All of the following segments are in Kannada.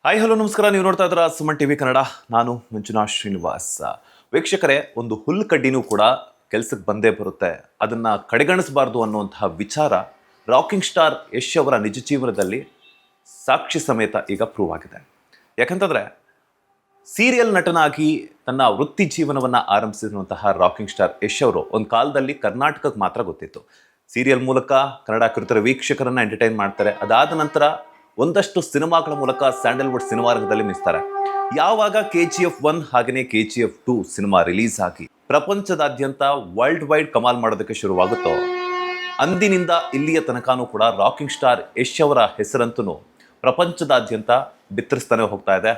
ಹಾಯ್ ಹಲೋ ನಮಸ್ಕಾರ. ನೀವು ನೋಡ್ತಾ ಇದ್ದೀರಾ ಸುಮನ್ ಟಿವಿ ಕನ್ನಡ. ನಾನು ಮಂಜುನಾಥ್ ಶ್ರೀನಿವಾಸ್. ವೀಕ್ಷಕರೇ, ಒಂದು ಹುಲ್ಲು ಕಡ್ಡಿನೂ ಕೂಡ ಕೆಲಸಕ್ಕೆ ಬಂದೇ ಬರುತ್ತೆ. ಅದನ್ನು ಕಡೆಗಣಿಸಬಾರ್ದು ಅನ್ನುವಂತಹ ವಿಚಾರ ರಾಕಿಂಗ್ ಸ್ಟಾರ್ ಯಶ್ ಅವರ ನಿಜ ಜೀವನದಲ್ಲಿ ಸಾಕ್ಷಿ ಸಮೇತ ಈಗ ಪ್ರೂವ್ ಆಗಿದೆ. ಯಾಕಂತಂದರೆ ಸೀರಿಯಲ್ ನಟನಾಗಿ ತನ್ನ ವೃತ್ತಿ ಜೀವನವನ್ನು ಆರಂಭಿಸಿರುವಂತಹ ರಾಕಿಂಗ್ ಸ್ಟಾರ್ ಯಶ್ ಅವರು ಒಂದು ಕಾಲದಲ್ಲಿ ಕರ್ನಾಟಕಕ್ಕೆ ಮಾತ್ರ ಗೊತ್ತಿತ್ತು. ಸೀರಿಯಲ್ ಮೂಲಕ ಕನ್ನಡ ಕಿರುತೆರೆ ವೀಕ್ಷಕರನ್ನು ಎಂಟರ್ಟೈನ್ ಮಾಡ್ತಾರೆ. ಅದಾದ ನಂತರ ಒಂದಷ್ಟು ಸಿನಿಮಾಗಳ ಮೂಲಕ ಸ್ಯಾಂಡಲ್ವುಡ್ ಸಿನಿಮಾ ರಂಗದಲ್ಲಿ ಮಿಸ್ತಾರೆ. ಯಾವಾಗ KGF 1 ಹಾಗೆಯೇ KGF 2 ಸಿನಿಮಾ ರಿಲೀಸ್ ಆಗಿ ಪ್ರಪಂಚದಾದ್ಯಂತ ವರ್ಲ್ಡ್ ವೈಡ್ ಕಮಾಲ್ ಮಾಡೋದಕ್ಕೆ ಶುರುವಾಗುತ್ತೋ, ಅಂದಿನಿಂದ ಇಲ್ಲಿಯ ತನಕನೂ ಕೂಡ ರಾಕಿಂಗ್ ಸ್ಟಾರ್ ಯಶ್ ಅವರ ಹೆಸರಂತೂ ಪ್ರಪಂಚದಾದ್ಯಂತ ಬಿತ್ತರಿಸ್ತಾನೆ ಹೋಗ್ತಾ ಇದೆ.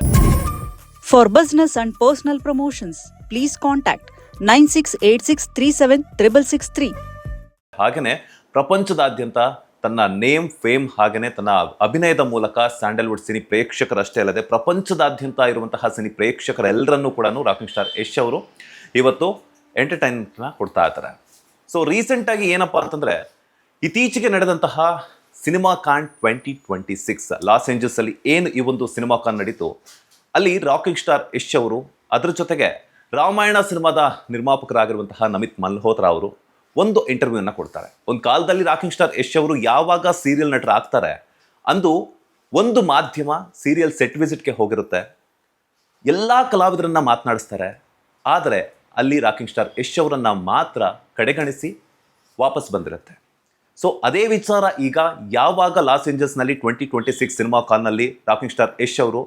For business and personal promotions, please contact 9686376663. ಹಾಗೆಯೇ ಪ್ರಪಂಚದಾದ್ಯಂತ ತನ್ನ ನೇಮ್ ಫೇಮ್ ಹಾಗೆಯೇ ತನ್ನ ಅಭಿನಯದ ಮೂಲಕ ಸ್ಯಾಂಡಲ್ವುಡ್ ಸಿನಿ ಪ್ರೇಕ್ಷಕರಷ್ಟೇ ಅಲ್ಲದೆ ಪ್ರಪಂಚದಾದ್ಯಂತ ಇರುವಂತಹ ಸಿನಿ ಪ್ರೇಕ್ಷಕರೆಲ್ಲರನ್ನೂ ಕೂಡ ರಾಕಿಂಗ್ ಸ್ಟಾರ್ ಯಶ್ ಅವರು ಇವತ್ತು ಎಂಟರ್ಟೈನ್ಮೆಂಟ್ನ ಕೊಡ್ತಾ ಇದ್ದಾರೆ. ಸೊ ರೀಸೆಂಟಾಗಿ ಏನಪ್ಪ ಅಂತಂದರೆ, ಇತ್ತೀಚೆಗೆ ನಡೆದಂತಹ ಸಿನಿಮಾ ಕಾನ್ 2026 ಲಾಸ್ ಏಂಜಲ್ಸಲ್ಲಿ ಏನು ಈ ಒಂದು ಸಿನಿಮಾ ಕಾನ್ ನಡೀತು, ಅಲ್ಲಿ ರಾಕಿಂಗ್ ಸ್ಟಾರ್ ಯಶ್ ಅವರು ಅದರ ಜೊತೆಗೆ ರಾಮಾಯಣ ಸಿನಿಮಾದ ನಿರ್ಮಾಪಕರಾಗಿರುವಂತಹ ನಮಿತ್ ಮಲ್ಹೋತ್ರಾ ಅವರು ಒಂದು ಇಂಟರ್ವ್ಯೂನ ಕೊಡ್ತಾರೆ. ಒಂದು ಕಾಲದಲ್ಲಿ ರಾಕಿಂಗ್ ಸ್ಟಾರ್ ಯಶ್ ಅವರು ಯಾವಾಗ ಸೀರಿಯಲ್ ನಟರು ಆಗ್ತಾರೆ ಅಂದು ಒಂದು ಮಾಧ್ಯಮ ಸೀರಿಯಲ್ ಸೆಟ್ ವಿಸಿಟ್ಗೆ ಹೋಗಿರುತ್ತೆ, ಎಲ್ಲ ಕಲಾವಿದರನ್ನ ಮಾತನಾಡಿಸ್ತಾರೆ. ಆದರೆ ಅಲ್ಲಿ ರಾಕಿಂಗ್ ಸ್ಟಾರ್ ಯಶ್ ಅವರನ್ನು ಮಾತ್ರ ಕಡೆಗಣಿಸಿ ವಾಪಸ್ ಬಂದಿರುತ್ತೆ. ಸೊ ಅದೇ ವಿಚಾರ ಈಗ ಯಾವಾಗ ಲಾಸ್ ಏಂಜಲ್ಸ್ನಲ್ಲಿ 2026 ಸಿನಿಮಾ ಕಾಲ್ನಲ್ಲಿ ರಾಕಿಂಗ್ ಸ್ಟಾರ್ ಯಶ್ ಅವರು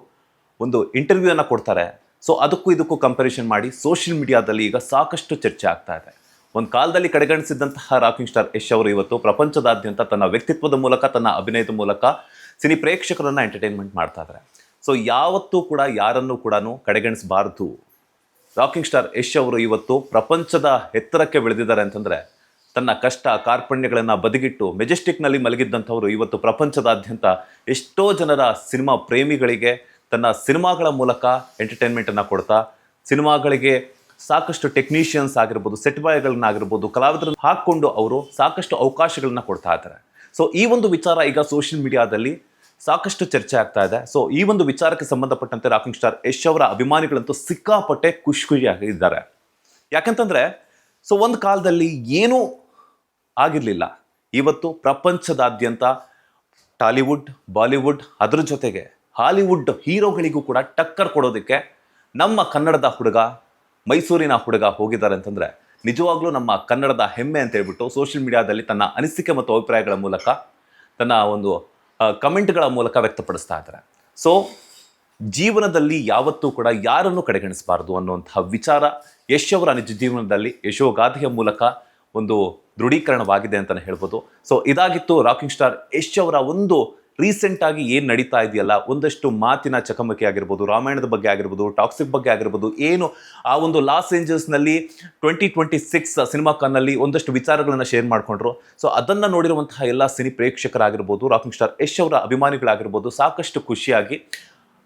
ಒಂದು ಇಂಟರ್ವ್ಯೂನ ಕೊಡ್ತಾರೆ. ಸೊ ಅದಕ್ಕೂ ಇದಕ್ಕೂ ಕಂಪ್ಯಾರಿಸನ್ ಮಾಡಿ ಸೋಷಿಯಲ್ ಮೀಡಿಯಾದಲ್ಲಿ ಈಗ ಸಾಕಷ್ಟು ಚರ್ಚೆ ಆಗ್ತಾ ಇದೆ. ಒಂದು ಕಾಲದಲ್ಲಿ ಕಡೆಗಣಿಸಿದಂತಹ ರಾಕಿಂಗ್ ಸ್ಟಾರ್ ಯಶ್ ಅವರು ಇವತ್ತು ಪ್ರಪಂಚದಾದ್ಯಂತ ತನ್ನ ವ್ಯಕ್ತಿತ್ವದ ಮೂಲಕ, ತನ್ನ ಅಭಿನಯದ ಮೂಲಕ ಸಿನಿ ಪ್ರೇಕ್ಷಕರನ್ನು ಎಂಟರ್ಟೈನ್ಮೆಂಟ್ ಮಾಡ್ತಾ ಇದ್ದಾರೆ. ಸೊ ಯಾವತ್ತೂ ಕೂಡ ಯಾರನ್ನೂ ಕೂಡ ಕಡೆಗಣಿಸಬಾರ್ದು. ರಾಕಿಂಗ್ ಸ್ಟಾರ್ ಯಶ್ ಅವರು ಇವತ್ತು ಪ್ರಪಂಚದ ಎತ್ತರಕ್ಕೆ ಬೆಳೆದಿದ್ದಾರೆ ಅಂತಂದರೆ, ತನ್ನ ಕಷ್ಟ ಕಾರ್ಪಣ್ಯಗಳನ್ನು ಬದಿಗಿಟ್ಟು ಮೆಜೆಸ್ಟಿಕ್ನಲ್ಲಿ ಮಲಗಿದ್ದಂಥವರು ಇವತ್ತು ಪ್ರಪಂಚದಾದ್ಯಂತ ಎಷ್ಟೋ ಜನರ ಸಿನಿಮಾ ಪ್ರೇಮಿಗಳಿಗೆ ತನ್ನ ಸಿನಿಮಾಗಳ ಮೂಲಕ ಎಂಟರ್ಟೈನ್ಮೆಂಟನ್ನು ಕೊಡ್ತಾ, ಸಿನಿಮಾಗಳಿಗೆ ಸಾಕಷ್ಟು ಟೆಕ್ನಿಷಿಯನ್ಸ್ ಆಗಿರ್ಬೋದು, ಸೆಟ್ ಬಾಯ್ಗಳನ್ನಾಗಿರ್ಬೋದು, ಕಲಾವಿದರನ್ನು ಹಾಕ್ಕೊಂಡು ಅವರು ಸಾಕಷ್ಟು ಅವಕಾಶಗಳನ್ನ ಕೊಡ್ತಾ ಇದ್ದಾರೆ. ಸೊ ಈ ಒಂದು ವಿಚಾರ ಈಗ ಸೋಷಿಯಲ್ ಮೀಡಿಯಾದಲ್ಲಿ ಸಾಕಷ್ಟು ಚರ್ಚೆ ಆಗ್ತಾ ಇದೆ. ಸೊ ಈ ಒಂದು ವಿಚಾರಕ್ಕೆ ಸಂಬಂಧಪಟ್ಟಂತೆ ರಾಕಿಂಗ್ ಸ್ಟಾರ್ ಯಶ್ ಅವರ ಅಭಿಮಾನಿಗಳಂತೂ ಸಿಕ್ಕಾಪಟ್ಟೆ ಖುಷಿಯಾಗಿದ್ದಾರೆ. ಯಾಕಂತಂದರೆ, ಸೊ ಒಂದು ಕಾಲದಲ್ಲಿ ಏನೂ ಆಗಿರಲಿಲ್ಲ, ಇವತ್ತು ಪ್ರಪಂಚದಾದ್ಯಂತ ಟಾಲಿವುಡ್, ಬಾಲಿವುಡ್, ಅದರ ಜೊತೆಗೆ ಹಾಲಿವುಡ್ ಹೀರೋಗಳಿಗೂ ಕೂಡ ಟಕ್ಕರ್ ಕೊಡೋದಕ್ಕೆ ನಮ್ಮ ಕನ್ನಡದ ಹುಡುಗ, ಮೈಸೂರಿನ ಹುಡುಗ ಹೋಗಿದ್ದಾರೆ ಅಂತಂದರೆ ನಿಜವಾಗ್ಲೂ ನಮ್ಮ ಕನ್ನಡದ ಹೆಮ್ಮೆ ಅಂತ ಹೇಳ್ಬಿಟ್ಟು ಸೋಷಿಯಲ್ ಮೀಡಿಯಾದಲ್ಲಿ ತನ್ನ ಅನಿಸಿಕೆ ಮತ್ತು ಅಭಿಪ್ರಾಯಗಳ ಮೂಲಕ, ತನ್ನ ಒಂದು ಕಮೆಂಟ್ಗಳ ಮೂಲಕ ವ್ಯಕ್ತಪಡಿಸ್ತಾ ಇದ್ದಾರೆ. ಸೊ ಜೀವನದಲ್ಲಿ ಯಾವತ್ತೂ ಕೂಡ ಯಾರನ್ನು ಕಡೆಗಣಿಸಬಾರ್ದು ಅನ್ನುವಂತಹ ವಿಚಾರ ಯಶ್ ಅವರ ನಿಜ ಜೀವನದಲ್ಲಿ ಯಶೋಗಾಥೆಯ ಮೂಲಕ ಒಂದು ದೃಢೀಕರಣವಾಗಿದೆ ಅಂತಲೇ ಹೇಳ್ಬೋದು. ಸೊ ಇದಾಗಿತ್ತು ರಾಕಿಂಗ್ ಸ್ಟಾರ್ ಯಶ್ ಅವರ ಒಂದು ರೀಸೆಂಟಾಗಿ ಏನು ನಡೀತಾ ಇದೆಯಲ್ಲ, ಒಂದಷ್ಟು ಮಾತಿನ ಚಕಮಕಿ ಆಗಿರ್ಬೋದು, ರಾಮಾಯಣದ ಬಗ್ಗೆ ಆಗಿರ್ಬೋದು, ಟಾಕ್ಸಿಕ್ ಬಗ್ಗೆ ಆಗಿರ್ಬೋದು, ಏನು ಆ ಒಂದು ಲಾಸ್ ಏಂಜಲ್ಸ್ನಲ್ಲಿ 2026 ಸಿನಿಮಾ ಕಾನ್ನಲ್ಲಿ ಒಂದಷ್ಟು ವಿಚಾರಗಳನ್ನು ಶೇರ್ ಮಾಡಿಕೊಂಡ್ರು. ಸೊ ಅದನ್ನು ನೋಡಿರುವಂತಹ ಎಲ್ಲ ಸಿನಿ ಪ್ರೇಕ್ಷಕರಾಗಿರ್ಬೋದು, ರಾಕಿಂಗ್ ಸ್ಟಾರ್ ಯಶ್ ಅವರ ಅಭಿಮಾನಿಗಳಾಗಿರ್ಬೋದು ಸಾಕಷ್ಟು ಖುಷಿಯಾಗಿ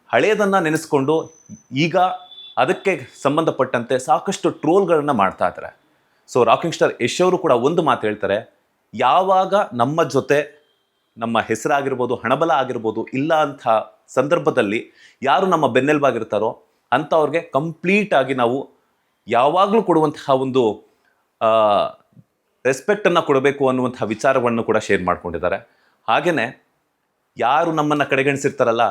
ಹಳೆಯದನ್ನು ನೆನೆಸ್ಕೊಂಡು ಈಗ ಅದಕ್ಕೆ ಸಂಬಂಧಪಟ್ಟಂತೆ ಸಾಕಷ್ಟು ಟ್ರೋಲ್ಗಳನ್ನು ಮಾಡ್ತಾ ಇದ್ದಾರೆ. ಸೊ ರಾಕಿಂಗ್ ಸ್ಟಾರ್ ಯಶ್ ಅವರು ಕೂಡ ಒಂದು ಮಾತು ಹೇಳ್ತಾರೆ, ಯಾವಾಗ ನಮ್ಮ ಜೊತೆ ನಮ್ಮ ಹೆಸರಾಗಿರ್ಬೋದು, ಹಣಬಲ ಆಗಿರ್ಬೋದು ಇಲ್ಲ ಅಂಥ ಸಂದರ್ಭದಲ್ಲಿ ಯಾರು ನಮ್ಮ ಬೆನ್ನೆಲುಬಾಗಿರ್ತಾರೋ ಅಂಥವ್ರಿಗೆ ಕಂಪ್ಲೀಟಾಗಿ ನಾವು ಯಾವಾಗಲೂ ಕೊಡುವಂತಹ ಒಂದು ರೆಸ್ಪೆಕ್ಟನ್ನು ಕೊಡಬೇಕು ಅನ್ನುವಂಥ ವಿಚಾರವನ್ನು ಕೂಡ ಶೇರ್ ಮಾಡ್ಕೊಂಡಿದ್ದಾರೆ. ಹಾಗೆಯೇ ಯಾರು ನಮ್ಮನ್ನು ಕಡೆಗಣಿಸಿರ್ತಾರಲ್ಲ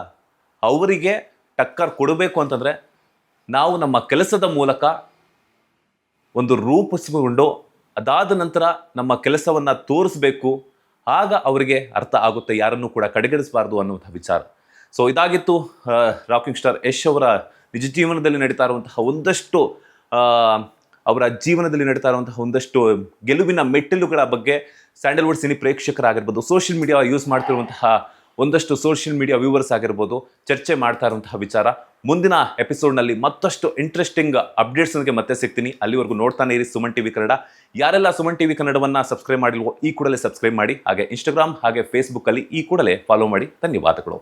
ಅವರಿಗೆ ಟಕ್ಕರ್ ಕೊಡಬೇಕು ಅಂತಂದರೆ ನಾವು ನಮ್ಮ ಕೆಲಸದ ಮೂಲಕ ಒಂದು ರೂಪಿಸಿಕೊಂಡು ಅದಾದ ನಂತರ ನಮ್ಮ ಕೆಲಸವನ್ನು ತೋರಿಸ್ಬೇಕು, ಆಗ ಅವರಿಗೆ ಅರ್ಥ ಆಗುತ್ತೆ ಯಾರನ್ನೂ ಕೂಡ ಕಡೆಗಣಿಸಬಾರ್ದು ಅನ್ನುವಂಥ ವಿಚಾರ. ಸೊ ಇದಾಗಿತ್ತು ರಾಕಿಂಗ್ ಸ್ಟಾರ್ ಯಶ್ ಅವರ ನಿಜ ಜೀವನದಲ್ಲಿ ನಡೀತಾ ಇರುವಂತಹ ಒಂದಷ್ಟು ಅವರ ಜೀವನದಲ್ಲಿ ನಡೀತಾ ಇರುವಂತಹ ಒಂದಷ್ಟು ಗೆಲುವಿನ ಮೆಟ್ಟಿಲುಗಳ ಬಗ್ಗೆ ಸ್ಯಾಂಡಲ್ವುಡ್ ಸಿನಿ ಪ್ರೇಕ್ಷಕರಾಗಿರ್ಬೋದು, ಸೋಷಿಯಲ್ ಮೀಡಿಯಾ ಯೂಸ್ ಮಾಡ್ತಿರುವಂತಹ ಒಂದಷ್ಟು ಸೋಷಿಯಲ್ ಮೀಡಿಯಾ ವ್ಯೂವರ್ಸ್ ಆಗಿರ್ಬೋದು ಚರ್ಚೆ ಮಾಡ್ತಾ ಇರುವಂತಹ ವಿಚಾರ. ಮುಂದಿನ ಎಪಿಸೋಡ್ನಲ್ಲಿ ಮತ್ತಷ್ಟು ಇಂಟ್ರೆಸ್ಟಿಂಗ್ ಅಪ್ಡೇಟ್ಸ್ಗೆ ಮತ್ತೆ ಸಿಗ್ತೀನಿ. ಅಲ್ಲಿವರೆಗೂ ನೋಡ್ತಾನೆ ಇರಿ ಸುಮನ್ ಟಿವಿ ಕನ್ನಡ. ಯಾರೆಲ್ಲ ಸುಮನ್ ಟಿವಿ ಕನ್ನಡವನ್ನು ಸಬ್ಸ್ಕ್ರೈಬ್ ಮಾಡಿಲ್ವೋ ಈ ಕೂಡಲೇ ಸಬ್ಸ್ಕ್ರೈಬ್ ಮಾಡಿ, ಹಾಗೆ ಇನ್ಸ್ಟಾಗ್ರಾಮ್ ಹಾಗೆ ಫೇಸ್ಬುಕ್ಕಲ್ಲಿ ಈ ಕೂಡಲೇ ಫಾಲೋ ಮಾಡಿ. ಧನ್ಯವಾದಗಳು.